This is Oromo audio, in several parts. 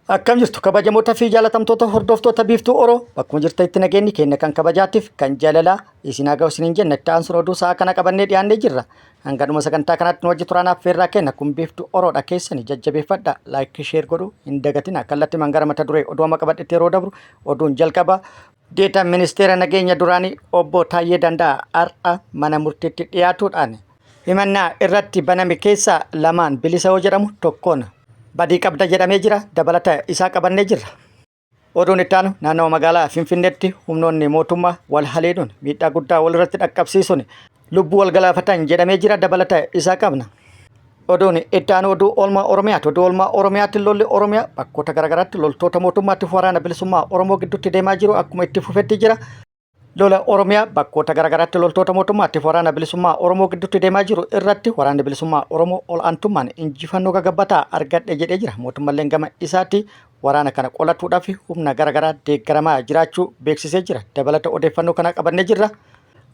Akkam jirtu kabajamoota fi jaalatamtoota hordoftoota biiftuu Oroo bakkuma jirtanitti nageenyi keenya kan kabajaatiif kan jaalalaa isin haa ga'u isiniin jenna itti aansuun oduu sa'a kana qabannee dhiyaannee jirra. Hanga dhuma sagantaa kanaatti nu wajji turaanaaf feerraa kenna kun biiftuu Oroodha keessanii jajjabeeffadha laayik sheer godhu hin dagatina kallattii mangara mata duree oduu amma qabadhetti yeroo dabru oduun jalqaba. Deetaan ministeera nageenya duraanii obbo Taayyee Danda'a har'a mana murtiitti dhiyaatuudhaan himannaa irratti baname keessaa lamaan bilisa yoo jedhamu tokkoon badii qabda jedhamee jira dabalata isaa qabannee jirra. Oduun itti aanu naannoo magaalaa Finfinneetti humnoonni mootummaa wal haleeluun miidhaa guddaa walirratti dhaqqabsiisuun lubbuu wal galaafatan jedhamee jira dabalata isaa qabna. Oduun itti aanu oduu oolmaa Oromiyaati. Oduu oolmaa Oromiyaatti lolli Oromiyaa bakkoota garaagaraatti loltoota mootummaatti waraana bilisummaa Oromoo gidduutti deemaa jiru akkuma itti fufetti jira. Lola Oromiyaa bakkoota garaagaraatti loltoota mootummaatti waraana bilisummaa Oromoo gidduutti deemaa jiru irratti waraanni bilisummaa Oromoo ol aantummaan injifannoo gagabbataa argadhe jedhee jira. Mootummaan gama isaatti waraana kana qolatuudhaaf humna garaagaraa deeggaramaa jiraachuu beeksisee jira. Dabalata odeeffannoo kana qabannee jirra.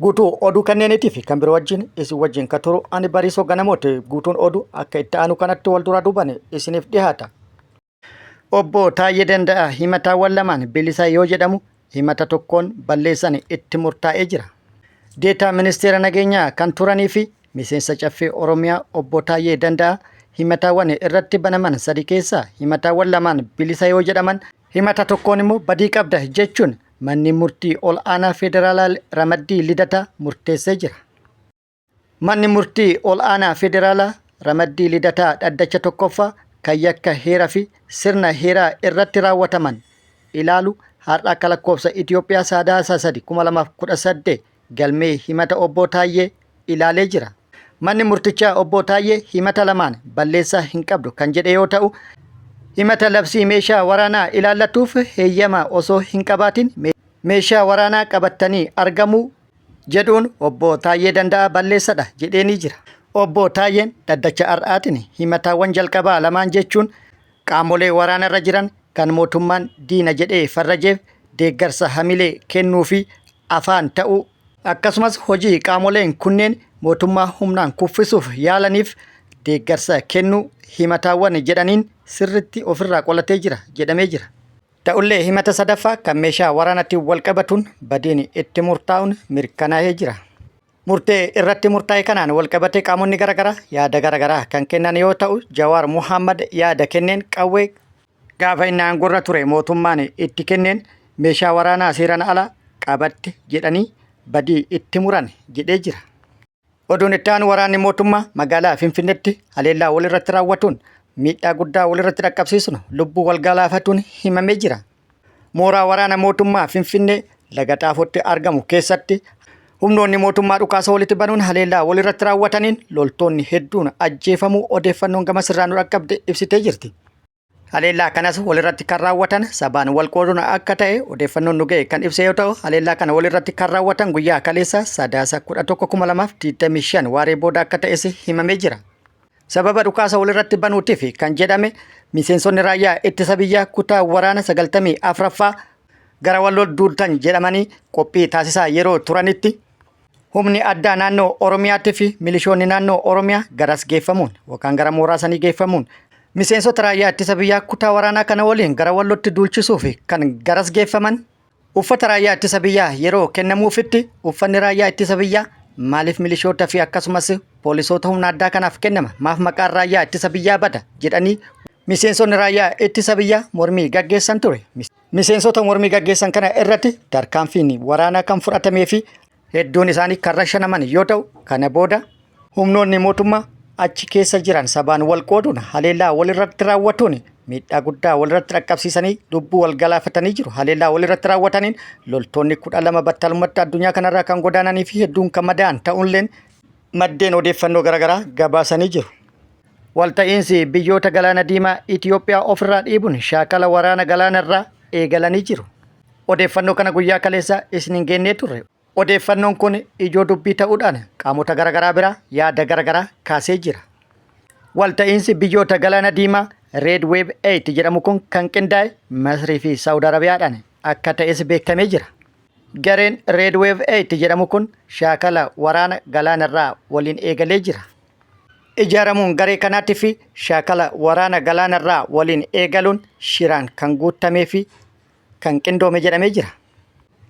Guutuu oduu kanneeniitii fi kan biroo wajjin isin wajjin kan turu ani Bariisoo Ganamooti. Guutuun oduu akka itti aanu kanatti wal duraa duubaan isiniif dhiyaata. Obbo Taayyee Danda'a himataawwan lamaan bilisa yoo jedhamu himata tokkoon balleessan itti murtaa'ee jira. Deetaa ministeera nageenyaa kan turanii fi miseensa caffee Oromiyaa obbo Taayyee Danda'a himataawwan irratti banaman sadi keessaa himataawwan lamaan bilisa yoo jedhaman himata tokkoon immoo badii qabda jechuun manni murtii ol aanaa federaalaa ramaddii lidataa murteessee jira. Manni murtii ol aanaa federaalaa ramaddii lidataa dhaddacha tokkoffaa kan yakka heeraa fi sirna heeraa irratti raawwataman ilaalu har'a akka lakkoofsa Itoophiyaa sadaasa 3/2018 galmee himata obbo Taayyee ilaalee jira. Manni murtichaa obbo Taayyee himata lamaan balleessaa hin qabdu kan jedhe yoo ta'u himata labsii meeshaa waraanaa ilaallatuuf heeyyama osoo hin qabaatin meeshaa waraanaa qabatanii argamuu jedhuun obbo Taayyee Danda'a balleessadha jedheenii jira. Obbo Taayyeen dhaddacha har'aatiin himataawwan jalqabaa lamaan jechuun qaamolee waraanarra jiran kan mootummaan diina jedhee farrajeef deeggarsa hamilee kennuu fi afaan ta'uu akkasumas hojii qaamoleen kunneen mootummaa humnaan kuffisuuf yaalaniif deeggarsa kennuu himataawwan jedhaniin sirritti ofirraa qolatee jira jedhamee jira. Ta'ullee himata sadaffaa kan meeshaa waraanatti wal qabatuun badiin itti murtaa'uun mirkanaa'ee jira. Murtee irratti murtaa'e kanaan wal qabatee qaamonni garaagaraa yaada garaagaraa kan kennan yoo ta'u Jawaar Muhammad yaada kenneen qawwee gaafa inni aangorra ture mootummaan itti kenneen meeshaa waraanaa seeraan ala qabatte jedhanii badii itti muran jedhee jira. Oduun itti aanu waraanni mootummaa magaalaa Finfinneetti haleellaa walirratti raawwatuun miidhaa guddaa walirratti dhaqqabsiisuun lubbuu wal galaafatuun himamee jira. Mooraa waraana mootummaa Finfinnee laga Xaafootti argamu keessatti humnoonni mootummaa dhukaasa walitti banuun haleellaa walirratti raawwataniin loltoonni hedduun ajjeefamuu odeeffannoon gama sirraan dhaqqabde ibsitee jirti. Haleellaa kanas walirratti kan raawwatan sabaan wal qooduun akka ta'e odeeffannoon nu ga'e kan ibse yoo ta'u haleellaa kana walirratti kan raawwatan guyyaa kaleessa sadaasa 11/2025 waaree booda akka ta'es himamee jira. Sababa dhukaasa walirratti banuutiif kan jedhame miseensonni raayyaa ittisa biyyaa kutaa waraana 94ffaa gara wal duultan jedhamanii qophii taasisaa yeroo turanitti humni addaa naannoo Oromiyaatti fi milishoonni naannoo Oromiyaa garas geeffamuun yookaan gara mooraa sanii geeffamuun miseensota raayyaa ittisa biyyaa kutaa waraanaa kana waliin gara wallootti duulchisuuf kan garas geeffaman uffata raayyaa ittisa biyyaa yeroo kennamuufitti uffanni raayyaa ittisa biyyaa maaliif milishoota fi akkasumas poolisoota humna addaa kanaaf kennama maaf maqaan raayyaa ittisa biyyaa bada jedhanii miseensonni raayyaa ittisa biyyaa mormii gaggeessan ture. Miseensota mormii gaggeessan kana irratti tarkaanfiin waraanaa kan fudhatamee fi hedduun isaanii kan rashanaman yoo ta'u kana booda humnoonni mootummaa achi keessa jiran sabaan wal qooduun haleellaa walirratti raawwatuun miidhaa guddaa walirratti dhaqqabsiisanii lubbuu wal galaafatanii jiru. Haleellaa walirratti raawwataniin loltoonni 12 battalumatti addunyaa kanarraa kan godaananii fi hedduun kan madaa'an ta'uunleen maddeen odeeffannoo garaagaraa gabaasanii jiru. Walta'iinsi biyyoota galaana diimaa Itoophiyaa ofirraa dhiibuun shaakala waraana galaanarraa eegalanii jiru. Odeeffannoo kana guyyaa kaleessa isiniin geennee turre. Odeeffannoon kun ijoo dubbii ta'uudhaan qaamota garaagaraa biraa yaada garaagaraa kaasee jira. Walta'iinsi biyyoota galaana diimaa Red Wave 8 jedhamu kun kan qindaa'e Masrii fi Saawud Arabiyaadhaan akka ta'es beekamee jira. Gareen Red Wave 8 jedhamu kun shaakala waraana galaanarraa waliin eegalee jira. Ijaaramuun garee kanaatii fi shaakala waraana galaanarraa waliin eegaluun shiraan kan guutamee fi kan qindoome jedhamee jira.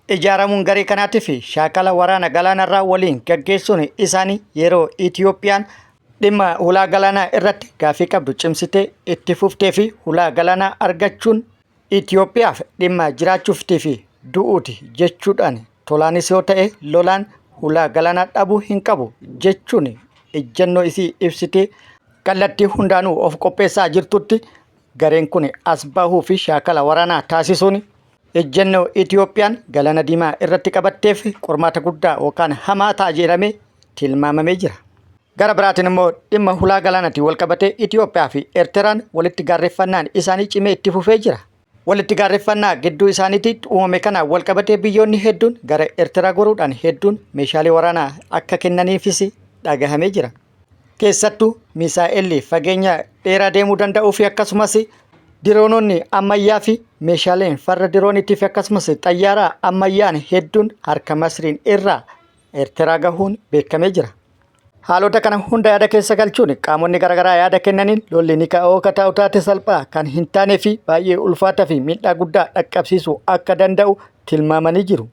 Ijaaramuun garee kanaatii fi shaakala waraana galaanarraa waliin gaggeessuun isaanii yeroo Itiyoophiyaan dhimma hulaa galaanaa irratti gaaffii qabdu cimsitee itti fuftee fi hulaa galaanaa argachuun Itiyoophiyaaf dhimma jiraachuuftii fi du'uuti jechuudhaan tolaanis yoo ta'e lolaan hulaa galaanaa dhabuu hin qabu jechuun ejjennoo isii ibsitee kallattii hundaanuu of qopheessaa jirtutti gareen kun as bahuu fi shaakala waraanaa taasisuun ejjennoo Itiyoophiyaan galaana diimaa irratti qabatteef qormaata guddaa yookaan hamaa ta'a jedhamee tilmaamamee jira. Gara biraatiin immoo dhimma hulaa galaanaatiin wal qabatee Itiyoophiyaa fi Eertiraan walitti gaarreeffannaan isaanii cimee itti fufee jira. Walitti gaarreeffannaa gidduu isaaniitti uumame kana wal qabatee biyyoonni hedduun gara Eertiraa goruudhaan hedduun meeshaalee waraanaa akka kennaniifis dhagahamee jira. Keessattuu misaa'elli fageenya dheeraa deemuu danda'uu fi akkasumas diroononni ammayyaa fi meeshaaleen farra dirooniitii fi akkasumas xayyaaraa ammayyaan hedduun harka Masriin irraa Eertiraa gahuun beekamee jira. Haalota kana hunda yaada keessa galchuun qaamonni garaagaraa yaada kennaniin lolli ni ka'oo ta'u taate salphaa kan hin taanee fi baay'ee ulfaataa fi miidhaa guddaa dhaqqabsiisuu akka danda'u tilmaamanii jiru.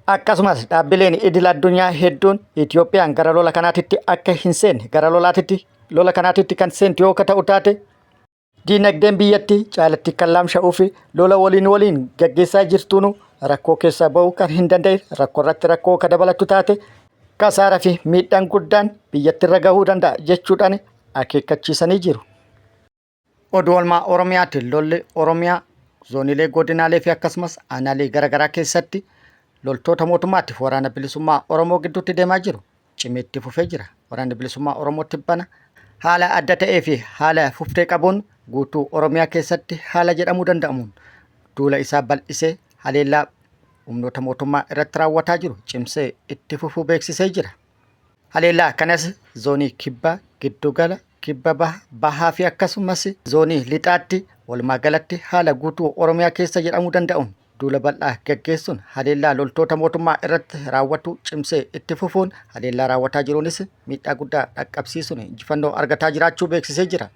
Akkasumas dhaabbileen idil addunyaa hedduun Itiyoophiyaan gara lola kanaatitti akka hin seenne gara lola kanaatitti kan seentu yoo ta'u taate diinagdeen biyyattii caalatti kan laamsha'uu fi lola waliin gaggeessaa jirtuun rakkoo keessaa ba'uu kan hin danda'e rakkoo irratti rakkoo ka dabalatu taate kasaaraa fi miidhaan guddaan biyyatti irra gahuu danda'a jechuudhaan akeekkachiisanii jiru. Oduu oolmaa Oromiyaatti lolli Oromiyaa zooniilee godinaalee fi akkasumas aanaalee garaagaraa keessatti loltoota mootummaatiif waraana bilisummaa Oromoo gidduutti deemaa jiru cimee itti fufee jira. Waraanni bilisummaa Oromootti bana haala adda ta'ee fi haala fuftee qabuun guutuu Oromiyaa keessatti haala jedhamuu danda'amuun duula isaa bal'isee haleellaa humnoota mootummaa irratti raawwataa jiru cimsee itti fufuu beeksisee jira. Haleellaa kanas zoonii kibbaa, giddugala, kibba bahaa fi akkasumas zoonii lixaatti walumaa galatti haala guutuu Oromiyaa keessa jedhamuu danda'uun duula bal'aa gaggeessuun haleellaa loltoota mootummaa irratti raawwatu cimsee itti fufuun haleellaa raawwataa jiruunis miidhaa guddaa dhaqqabsiisuun injifannoo argataa jiraachuu beeksisee jira.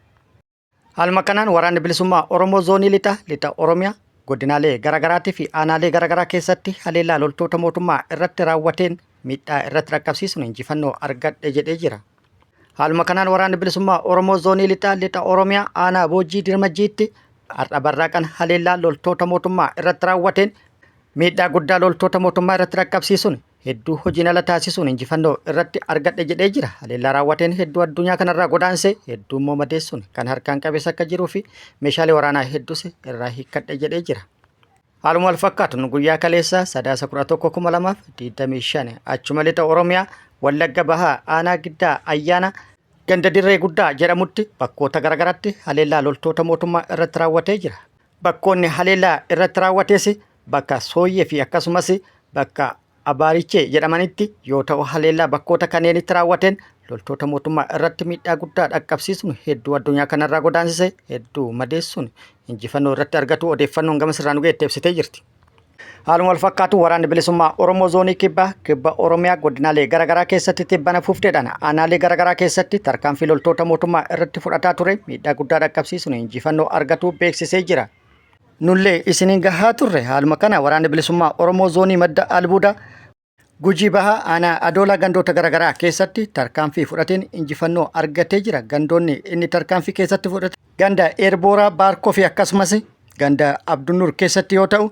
Haaluma kanaan waraanni bilisummaa Oromoo zoonii lixa Oromiyaa godinaalee garaagaraatii fi aanaalee garaagaraa keessatti haleellaa loltoota mootummaa irratti raawwateen miidhaa irratti dhaqqabsiisuun injifannoo argadhe jedhee jira. Haaluma kanaan waraanni bilisummaa Oromoo zoonii lixa Oromiyaa aanaa Boojjii Dirmajjiitti har'a barraaqan haleellaa loltoota mootummaa irratti raawwateen miidhaa guddaa loltoota mootummaa irratti dhaqqabsiisuun hedduu hojiin ala taasisuun injifannoo irratti argadhe jedhee jira. Haleellaa raawwateen hedduu addunyaa kanarraa godaansee hedduu immoo madeessuun kan harkaan qabeessa akka jiruu fi meeshaalee waraanaa hedduus irraa hiikkadhe jedhee jira. Haaluma wal fakkaatuun guyyaa kaleessaa sadaasa 11/2025 achuma lixa Oromiyaa Wallagga Bahaa aanaa Giddaa Ayyaana ganda dirree guddaa jedhamutti bakkoota garaagaraatti haleellaa loltoota mootummaa irratti raawwatee jira. Bakkoonni haleellaa irratti raawwates bakka Sooyyee fi akkasumas bakka Abaarichee jedhamanitti yoo ta'u haleellaa bakkoota kanneenitti raawwateen loltoota mootummaa irratti miidhaa guddaa dhaqqabsiisuun hedduu addunyaa kanarraa godaansisee hedduu madeessuun injifannoo irratti argatu odeeffannoon gama sirraan dhugeetti ibsitee jirti. Haaluma wal fakkaatu waraanni bilisummaa Oromoo zoonii kibba Oromiyaa godinaalee garaagaraa keessatti tibbana fufteedhaan aanaalee garaagaraa keessatti tarkaanfii loltoota mootummaa irratti fudhataa ture miidhaa guddaa dhaqqabsiisuun injifannoo argatu beeksisee jira. Nullee isiniin gahaa turre haaluma kana waraanni bilisummaa Oromoo zoonii madda albuudaa Gujii Bahaa aanaa Adoolaa gandoota garaagaraa keessatti tarkaanfii fudhateen injifannoo argatee jira. Gandoonni inni tarkaanfii keessatti fudhate ganda Eerbooraa Baarkoo fi akkasumas ganda Abdunnur keessatti yoo ta'u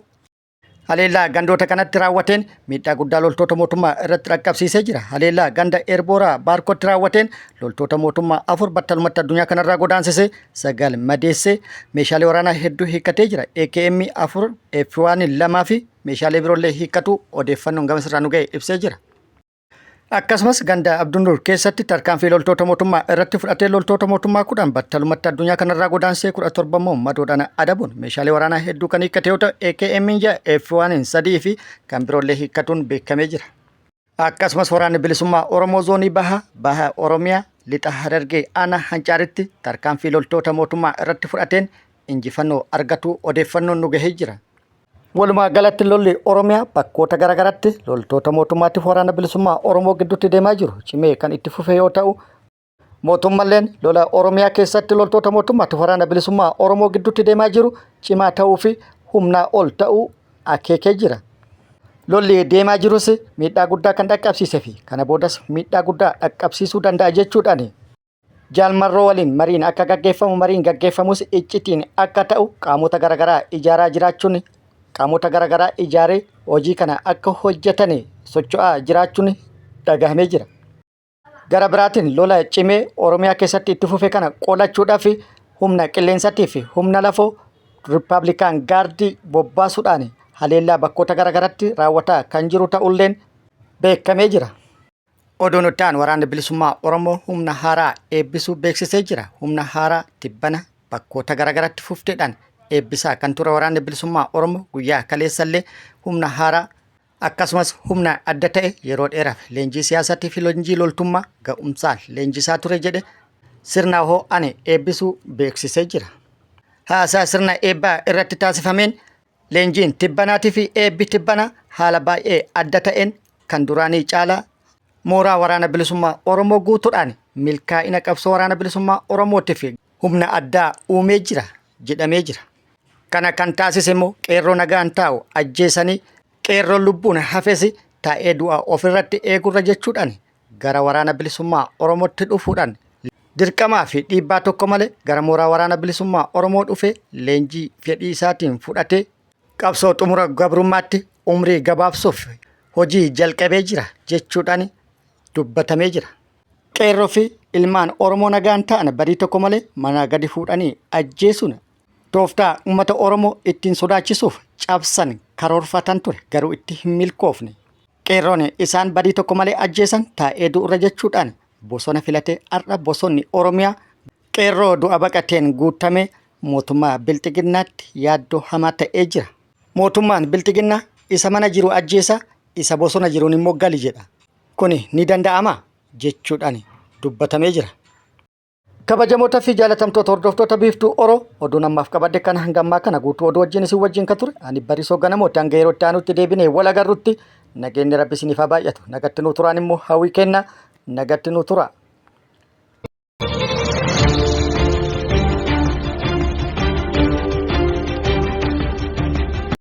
haleellaa gandoota kanatti raawwateen miidhaa guddaa loltoota mootummaa irratti dhaqqabsiisee jira. Haleellaa ganda Eerbooraa Baarkootti raawwateen loltoota mootummaa 4 battalumatti addunyaa kanarraa godaansisee 9 madeessee meeshaalee waraanaa hedduu hiikkatee jira. AKM 4 F1 2 fi meeshaalee biroollee hiikkatu odeeffannoon gama sirraan dhugee ibsee jira. Akkasumas ganda Abdunnur keessatti tarkaanfii loltoota mootummaa irratti fudhatee loltoota mootummaa 10 battalumatti addunyaa kanarraa godaansee 17 immoo madoodhaan adabuun meeshaalee waraanaa hedduu kan hiikkate yoo ta'u AKM F1 3 fi kan biroollee hiikkatuun beekamee jira. Akkasumas waraanni bilisummaa Oromoo zoonii baha Oromiyaa lixa Harargee aanaa Hancaaritti tarkaanfii loltoota mootummaa irratti fudhateen injifannoo argatu odeeffannoon nu gahee jira. Walumaa galatti lolli Oromiyaa bakkoota garaagaraatti loltoota mootummaatiif waraana bilisummaa Oromoo gidduutti deemaa jiru cimee kan itti fufee yoo ta'u Mootummaan lola Oromiyaa keessatti loltoota mootummaatti waraana bilisummaa Oromoo gidduutti deemaa jiru cimaa ta'uu fi humnaa ol ta'uu akeekee jira. Lolli deemaa jirus miidhaa guddaa kan dhaqqabsiisee fi kana boodas miidhaa guddaa dhaqqabsiisuu danda'a jechuudhaani. Jaalmarroo waliin mariin akka gaggeeffamu mariin gaggeeffamus iccitiin akka ta'u qaamota garaagaraa ijaaraa jiraachuun qaamota garaagaraa ijaaree hojii kana akka hojjetan socho'aa jiraachuun dhagahamee jira. Gara biraatiin lola cimee Oromiyaa keessatti itti fufe kana qolachuudhaaf humna qilleensaatii fi humna lafoo Rippaabilikaan gaardii bobbaasuudhaan haleellaa bakkoota garaagaraatti raawwataa kan jiru ta'ulleen beekamee jira. Oduun itti waraanni bilisummaa Oromoo humna haaraa eebbisuu beeksisee jira. Humna haaraa tibbana bakkoota garaagaraatti fufteedhaan eebbisaa kan ture waraanni bilisummaa Oromoo guyyaa kaleessallee humna haaraa akkasumas humna adda ta'e yeroo dheeraaf leenjii siyaasatii fi leenjii loltummaa ga'umsaan leenjisaa ture jedhe sirna ho'aan eebbisuu beeksisee jira. Haasaa sirna eebbaa irratti taasifameen leenjiin tibbanaatii fi eebbi tibbanaa haala baay'ee adda ta'een kan duraanii caalaa mooraa waraana bilisummaa Oromoo guutuudhaan milkaa'ina qabsoo waraana bilisummaa Oromootiif humna addaa uumee jira jedhamee jira. Kana kan taasise immoo qeerroo nagaan taa'u ajjeesanii qeerroon lubbuun hafesi taa'ee du'a ofirratti eegurra jechuudhaan gara waraana bilisummaa Oromootti dhufuudhaan dirqamaa fi dhiibbaa tokko malee gara mooraa waraana bilisummaa Oromoo dhufee leenjii fedhii isaatiin fudhatee qabsoo xumura gabrummaatti umrii gabaabsuuf hojii jalqabee jira jechuudhaan dubbatamee jira. Qeerroo fi ilmaan Oromoo nagaan ta'an badii tokko malee manaa gadi fuudhanii ajjeesuun tooftaa uummata Oromoo ittiin sodaachisuuf cabsan karoorfatan ture garuu itti hin milkoofne. Qeerroon isaan badii tokko malee ajjeesan taa'ee du'urra jechuudhaan bosona filatee har'a bosonni Oromiyaa qeerroo du'a baqateen guutamee mootummaa bilxiginnaatti yaaddoo hamaa ta'ee jira. Mootummaan bilxiginnaa isa mana jiru ajjeesa isa bosona jiruun immoo gali jedha. Kuni ni danda'ama jechuudhaan dubbatamee jira. Kabajamoota fi jaalatamtoota hordoftoota biiftuu Oroo oduu namaaf qabadde kana hanga ammaa kana guutuu oduu wajjin isin wajjin kan ture ani Barisoo Ganamooti hanga yeroo itti aanutti deebinee wal agarrutti nageenyi Rabbi isiniif haa baay'atu nagatti nuu turaan immoo hawwii kenna nagatti nuu tura.